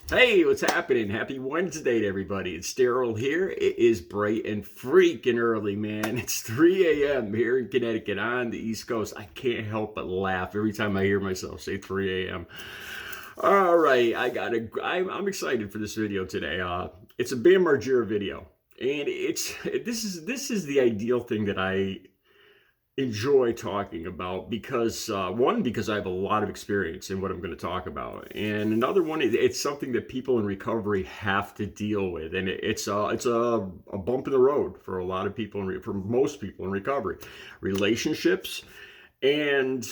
Hey, what's happening? Happy Wednesday to everybody. It's Daryl here. It is bright and freaking early, man. It's 3 a.m. here in Connecticut on the East Coast. I can't help but laugh every time I hear myself say 3 a.m. All right, I'm excited for this video today. It's a Bam Margera video, and this is the ideal thing that I enjoy talking about because one, because I have a lot of experience in what I'm going to talk about, and another one, it's something that people in recovery have to deal with, and it's a bump in the road for a lot of people, for most people in recovery, relationships and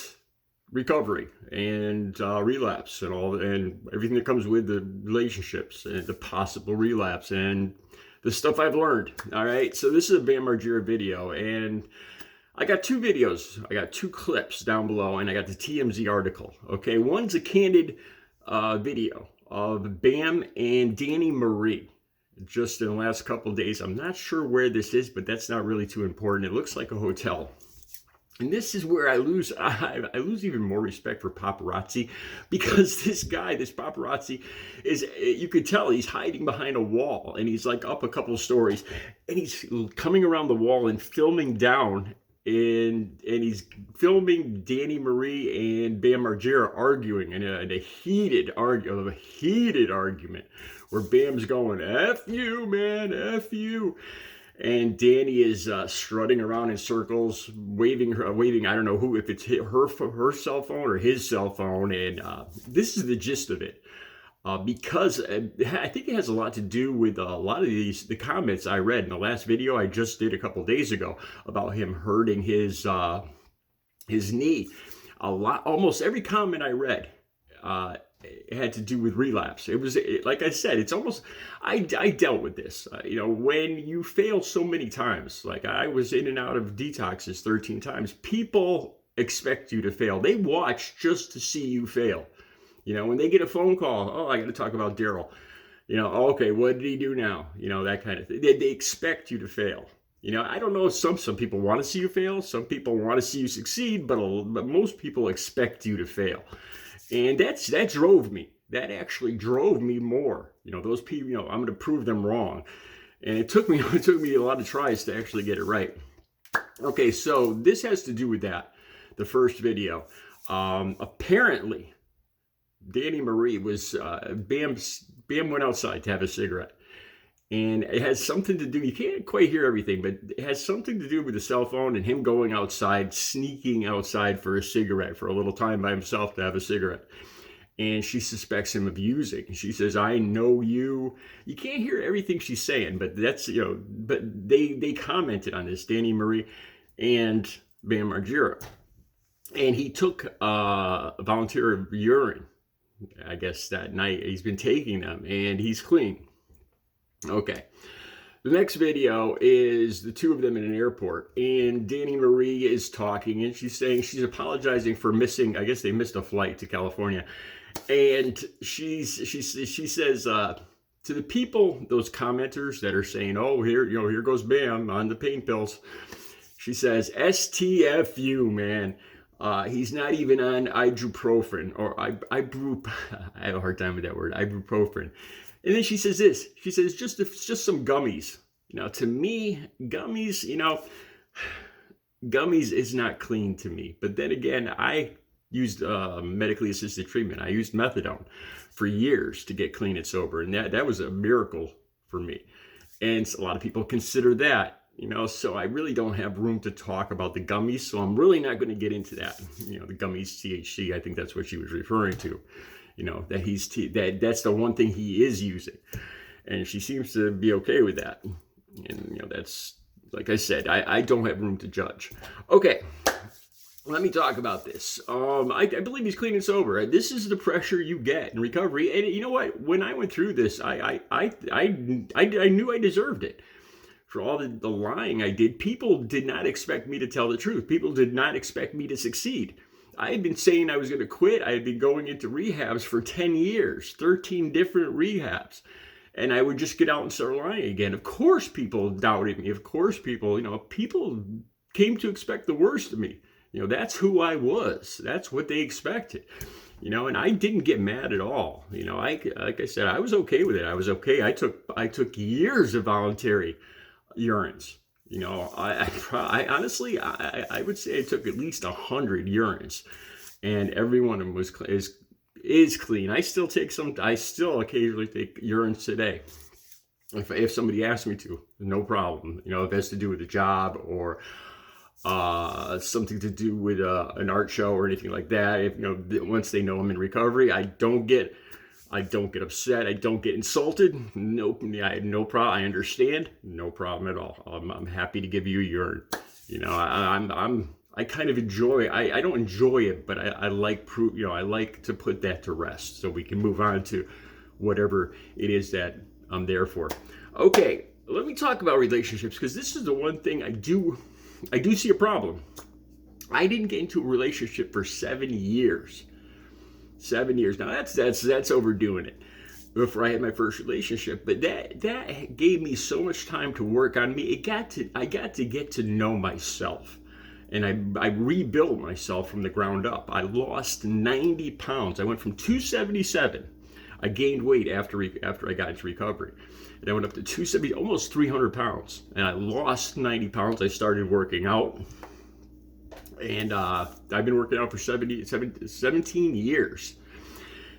recovery and relapse and all, and everything that comes with the relationships and the possible relapse and the stuff I've learned. All right, so this is a Bam Margera video, and I got two videos. I got two clips down below, and I got the TMZ article. Okay, one's a candid video of Bam and Danny Marie just in the last couple of days. I'm not sure where this is, but that's not really too important. It looks like a hotel. And this is where I lose even more respect for paparazzi, because this paparazzi, you could tell he's hiding behind a wall, and he's like up a couple stories, and he's coming around the wall and filming down, and he's filming Danny Marie and Bam Margera arguing in a heated argument where Bam's going, F you, man, F you. And Danny is strutting around in circles, waving, I don't know who, if it's her cell phone or his cell phone. And this is the gist of it. Because I think it has a lot to do with a lot of the comments I read in the last video I just did a couple days ago about him hurting his knee. Almost every comment I read had to do with relapse. It was, like I said, it's almost, I dealt with this. When you fail so many times, like I was in and out of detoxes 13 times, people expect you to fail. They watch just to see you fail. When they get a phone call, oh, I got to talk about Daryl. Okay, what did he do now? That kind of thing. They expect you to fail. I don't know if some people want to see you fail. Some people want to see you succeed, but most people expect you to fail. And that drove me. That actually drove me more. Those people, I'm going to prove them wrong. And it took me a lot of tries to actually get it right. Okay, so this has to do with that. The first video. Apparently, Danny Marie was, Bam went outside to have a cigarette. And it has something to do, you can't quite hear everything, but it has something to do with the cell phone and him going outside, sneaking outside for a cigarette, for a little time by himself to have a cigarette. And she suspects him of using. She says, I know you. You can't hear everything she's saying, but that's, but they commented on this, Danny Marie and Bam Margera. And he took a volunteer urine, I guess that night. He's been taking them, and he's clean. Okay. The next video is the two of them in an airport, and Danny Marie is talking, and she's saying she's apologizing for missing, I guess they missed a flight to California. And she says to the people, those commenters that are saying, oh, here goes Bam on the pain pills. She says, STFU, man. He's not even on ibuprofen, or I have a hard time with that word, ibuprofen. And then she says this. She says, just some gummies. To me, gummies, gummies is not clean to me. But then again, I used medically assisted treatment. I used methadone for years to get clean and sober. And that was a miracle for me. And a lot of people consider that. So I really don't have room to talk about the gummies, so I'm really not going to get into that. The gummies, THC, I think that's what she was referring to. That that's the one thing he is using, and she seems to be okay with that. And that's, like I said, I don't have room to judge. Okay, let me talk about this. I believe he's clean and sober. This is the pressure you get in recovery, and you know what? When I went through this, I knew I deserved it. For all the lying I did, people did not expect me to tell the truth. People did not expect me to succeed. I had been saying I was going to quit. I had been going into rehabs for 10 years, 13 different rehabs. And I would just get out and start lying again. Of course people doubted me. Of course people came to expect the worst of me. That's who I was. That's what they expected. and I didn't get mad at all. Like I said, I was okay with it. I was okay. I took years of voluntary urines. I honestly, I would say I took at least 100 urines, and every one of them is clean. I still occasionally take urines today. If somebody asks me to, no problem. If it has to do with a job or something to do with an art show or anything like that. Once they know I'm in recovery, I don't get upset. I don't get insulted. Nope. I have no problem. I understand. No problem at all. I'm happy to give you your, I kind of enjoy. I don't enjoy it, but I like I like to put that to rest so we can move on to whatever it is that I'm there for. Okay, let me talk about relationships, because this is the one thing I do see a problem. I didn't get into a relationship for 7 years. 7 years. Now that's overdoing it. Before I had my first relationship, but that gave me so much time to work on me. I got to get to know myself, and I rebuilt myself from the ground up. I lost 90 pounds. I went from 277. I gained weight after I got into recovery, and I went up to 270, almost 300 pounds, and I lost 90 pounds. I started working out, and I've been working out for 17 years.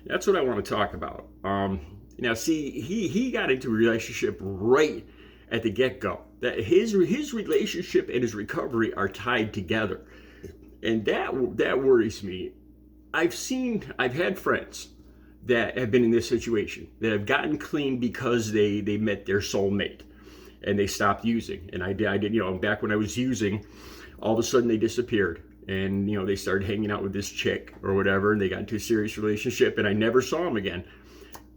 That's what I want to talk about. Now, see, he got into a relationship right at the get-go. That his relationship and his recovery are tied together, and that worries me. I've had friends that have been in this situation, that have gotten clean because they met their soulmate and they stopped using. And I did, back when I was using, all of a sudden they disappeared. And, they started hanging out with this chick or whatever, and they got into a serious relationship, and I never saw them again.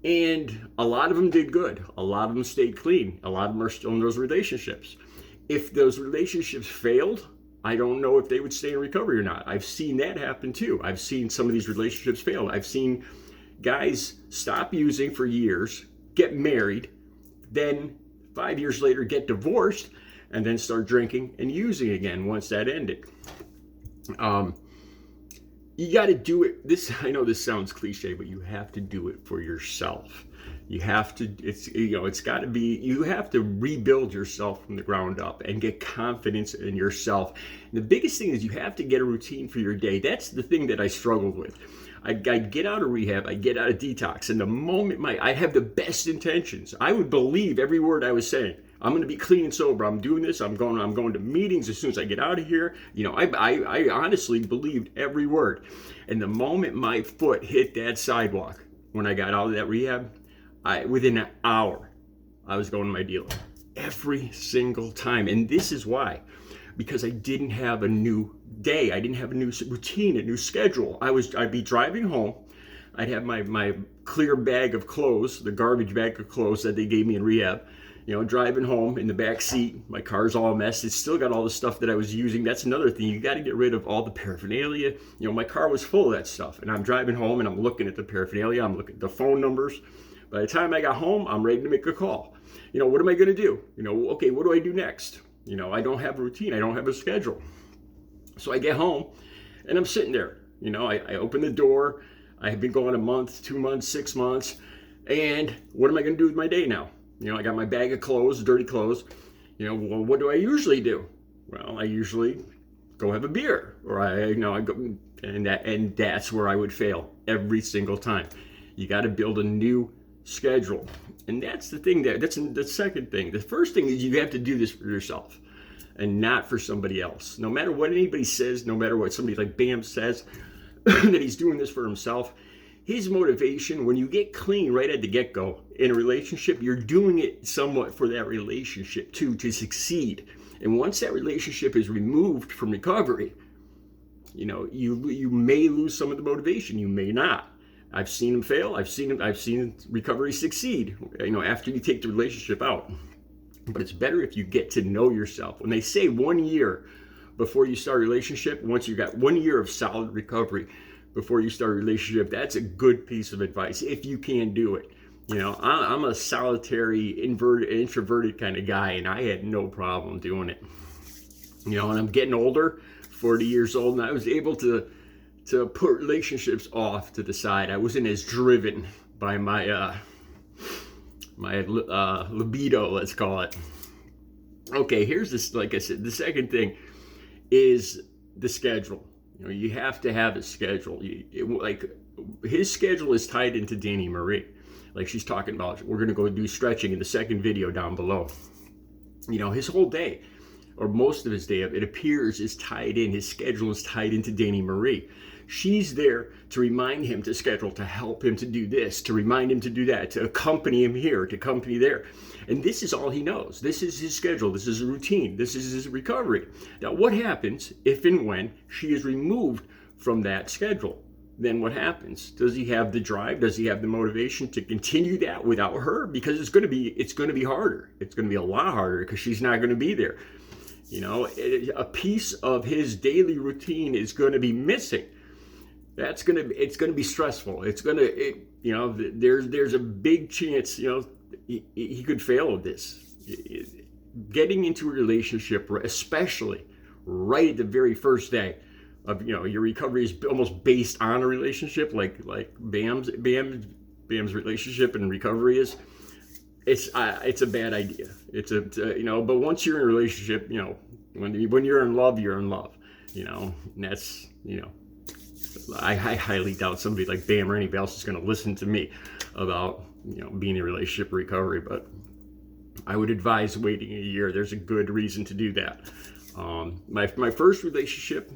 And a lot of them did good. A lot of them stayed clean. A lot of them are still in those relationships. If those relationships failed, I don't know if they would stay in recovery or not. I've seen that happen too. I've seen some of these relationships fail. I've seen guys stop using for years, get married, then 5 years later get divorced, and then start drinking and using again once that ended. You got to do it. I know this sounds cliche, but you have to do it for yourself. You have to, it's got to be, you have to rebuild yourself from the ground up and get confidence in yourself. And the biggest thing is you have to get a routine for your day. That's the thing that I struggled with. I'd get out of rehab, I'd get out of detox, and the moment I have the best intentions, I would believe every word I was saying. I'm going to be clean and sober. I'm doing this. I'm going to meetings as soon as I get out of here. I honestly believed every word. And the moment my foot hit that sidewalk, when I got out of that rehab, within an hour, I was going to my dealer every single time. And this is why. Because I didn't have a new day. I didn't have a new routine, a new schedule. I'd be driving home. I'd have my clear bag of clothes, the garbage bag of clothes that they gave me in rehab. Driving home in the back seat, my car's all a mess. It's still got all the stuff that I was using. That's another thing. You got to get rid of all the paraphernalia. My car was full of that stuff. And I'm driving home and I'm looking at the paraphernalia. I'm looking at the phone numbers. By the time I got home, I'm ready to make a call. What am I going to do? Okay, what do I do next? I don't have a routine. I don't have a schedule. So I get home and I'm sitting there. I open the door. I have been going a month, 2 months, 6 months. And what am I going to do with my day now? I got my bag of clothes, dirty clothes. Well, what do I usually do? Well, I usually go have a beer, or I go, and that's where I would fail every single time. You got to build a new schedule, and that's the thing. That's the second thing. The first thing is you have to do this for yourself, and not for somebody else. No matter what anybody says, no matter what somebody like Bam says that he's doing this for himself. His motivation, when you get clean right at the get-go in a relationship, you're doing it somewhat for that relationship too, to succeed. And once that relationship is removed from recovery, you may lose some of the motivation. You may not. I've seen him fail. I've seen recovery succeed, after you take the relationship out. But it's better if you get to know yourself. When they say 1 year before you start a relationship, once you got 1 year of solid recovery, before you start a relationship, that's a good piece of advice if you can do it. I'm a solitary, introverted kind of guy, and I had no problem doing it. And I'm getting older, 40 years old, and I was able to to put relationships off to the side. I wasn't as driven by my libido, let's call it. Okay, here's this, like I said, the second thing is the schedule. You know, you have to have a schedule. Like, his schedule is tied into Danny Marie. Like, she's talking about, we're going to go do stretching in the second video down below. You know, his whole day, or most of his day, it appears, is tied in. His schedule is tied into Danny Marie. She's there to remind him to schedule, to help him to do this, to remind him to do that, to accompany him here, to accompany there. And this is all he knows. This is his schedule. This is a routine. This is his recovery. Now, what happens if and when she is removed from that schedule? Then what happens? Does he have the drive? Does he have the motivation to continue that without her? Because it's going to be harder. It's going to be a lot harder because she's not going to be there. You know, a piece of his daily routine is going to be missing. It's going to be stressful. You know, there's a big chance, you know, he could fail at this. Getting into a relationship, especially right at the very first day of, you know, your recovery is almost based on a relationship, like Bam's relationship and recovery is. It's a bad idea. You know, but once you're in a relationship, you know, when you're in love, you're in love. You know, and that's, you know, I highly doubt somebody like Bam or anybody else is going to listen to me about, you know, being in a relationship recovery, but I would advise waiting a year. There's a good reason to do that. My first relationship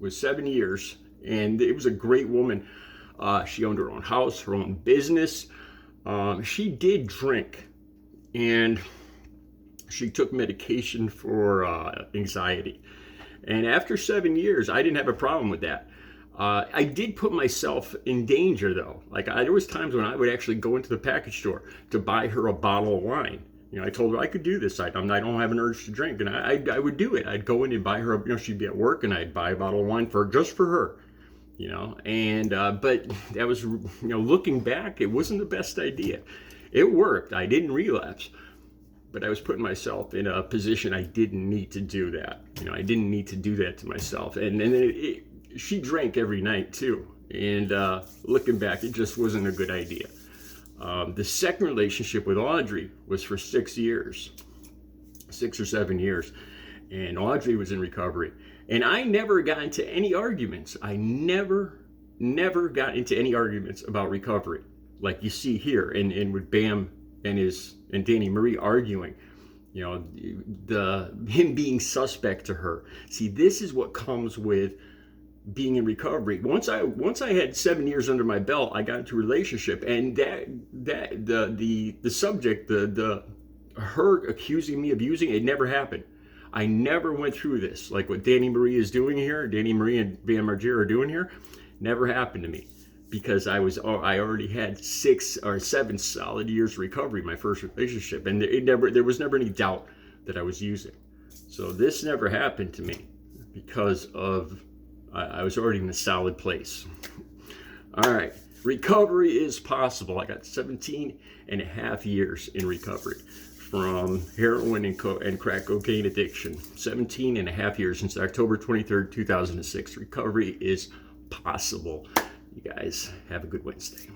was 7 years, and it was a great woman. She owned her own house, her own business. She did drink, and she took medication for anxiety. And after 7 years, I didn't have a problem with that. I did put myself in danger, though. Like, there was times when I would actually go into the package store to buy her a bottle of wine. You know, I told her I could do this. I don't have an urge to drink, and I would do it. I'd go in and buy her, you know, she'd be at work, and I'd buy a bottle of wine just for her. You know, and but that was, you know, looking back, it wasn't the best idea. It worked. I didn't relapse, but I was putting myself in a position I didn't need to do that. You know, I didn't need to do that to myself. And she drank every night too. And looking back, it just wasn't a good idea. The second relationship with Audrey was for 6 years, 6 or 7 years. And Audrey was in recovery. And I never got into any arguments. I never got into any arguments about recovery, like you see here, and with Bam and Danny Marie arguing. You know, him being suspect to her. See, this is what comes with being in recovery. Once I had 7 years under my belt, I got into a relationship, and the subject, her accusing me of using it never happened. I never went through this, like what Danny Marie is doing here, Danny Marie and Bam Margera are doing here, never happened to me, because I already had 6 or 7 solid years of recovery, my first relationship, and there was never any doubt that I was using. So this never happened to me because I was already in a solid place. All right, recovery is possible. I got 17 and a half years in recovery from heroin and crack cocaine addiction. 17 and a half years since October 23rd, 2006. Recovery is possible. You guys have a good Wednesday.